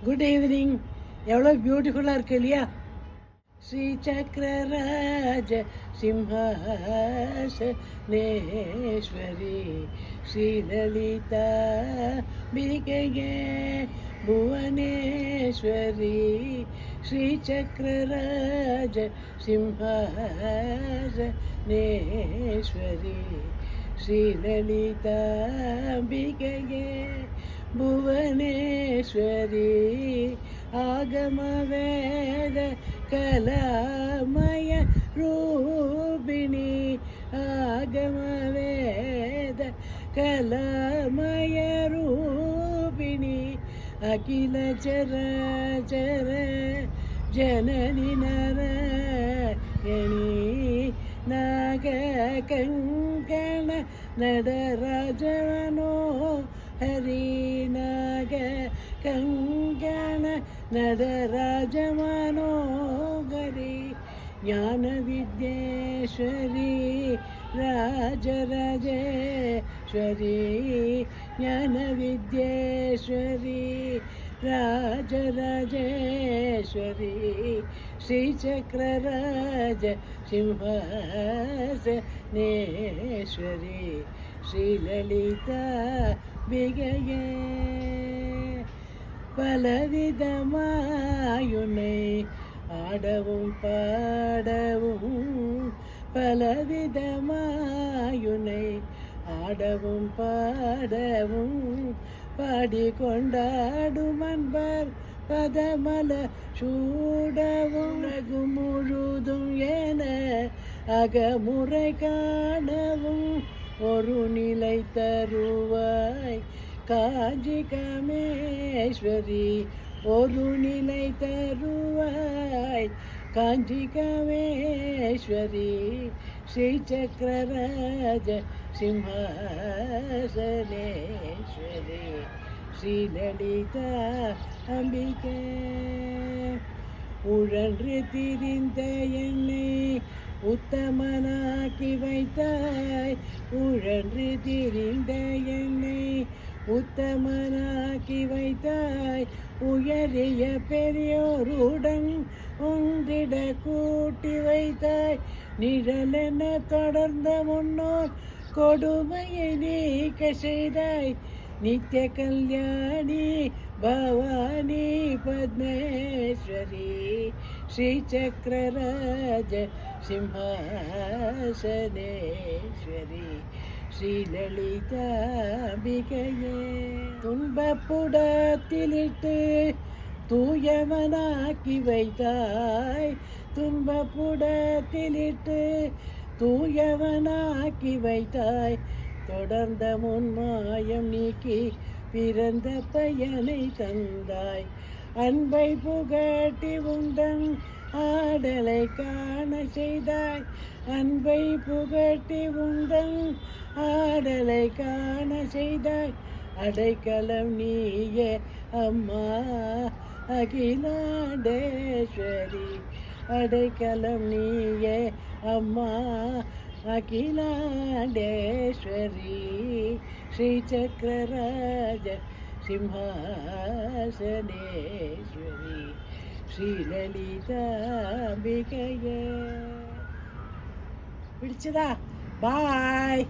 Good evening. எவ்வளோ பியூட்டிஃபுல்லாக இருக்கு இல்லையா? ஸ்ரீ சக்கரராஜ சிம்ஹாசனேஸ்வரி ஸ்ரீலலிதா பிகையே புவனேஸ்வரி ஸ்ரீ சக்கரராஜ சிம்ஹாசனேஸ்வரி ஸ்ரீலலிதா பிகையே புவனேஸ்வரி ஆகமவேத கலாமய ரூபிணி ஆகமவேத கலாமய ரூபிணி அகில சராச்சர ஜனனி நாராயணி நாக கங்கண நடராஜவனோ ஹரிநாக கங்கண நடராஜமனோகரி ஞான வித்யேஸ்வரி ராஜராஜேஸ்வரி ஞான வித்யேஸ்வரி ராஜராஜேஸ்வரி ஸ்ரீ சக்கரராஜ சிம்ஹாசனேஸ்வரி ஸ்ரீலலிதா பிகையே பலவிதமாயுனை ஆடவும் பாடவும் பலவிதமாயுனை ஆடவும் பாடவும் பாடிக்கொண்டாடும் அன்பர் பதமல சூடவும் ரகு முழுதும் என அகமுறை காணவும் ஒரு நிலை தருவாய் காஞ்சி காமேஸ்வரி ஒரு நிலை தருவாய் காஞ்சி காமேஸ்வரி ஸ்ரீ சக்கரராஜ சிம்ஹாசனேஸ்வரி ஸ்ரீலலிதா அம்பிகே உழன்று திரிந்த என்னை உத்தமனாக்கி வைத்தாய் உழன்று திரிந்த என்னை உத்தமனாக்கி வைத்தாய் உயரிய பெரியோருடன் ஒன்றிட கூட்டி வைத்தாய் நிழலென தொடர்ந்த முன்னோர் கொடுமையை நீக்க செய்தாய் நித்திய கல்யாணி பவானி பத்மேஸ்வரி ஸ்ரீ சக்கரராஜ சிம்ஹாசனேஸ்வரி ஸ்ரீலலிதா பிகையே துன்பப்புடத்திலிட்டு தூயவனாக்கி வைத்தாய் துன்பப்புடத்திலிட்டு தூயவனாக்கி வைத்தாய் தொடர்ந்த முன்மாயம் நீக்கி பிறந்த பயனை தந்தாய் அன்பை புகட்டி உந்தன் ஆடலை காண செய்தாய் அன்பை புகட்டி உந்தன் ஆடலை காண செய்தாய் அடைக்கலம் நீயே அம்மா அகிலாண்டேஸ்வரி அடைக்கலம் நீயே அம்மா அகிலாண்டேஸ்வரி ஸ்ரீ சக்கரராஜ சிம்ஹாசனேஸ்வரி ஸ்ரீலலிதா பிகையே. பிடிச்சதா? பாய்.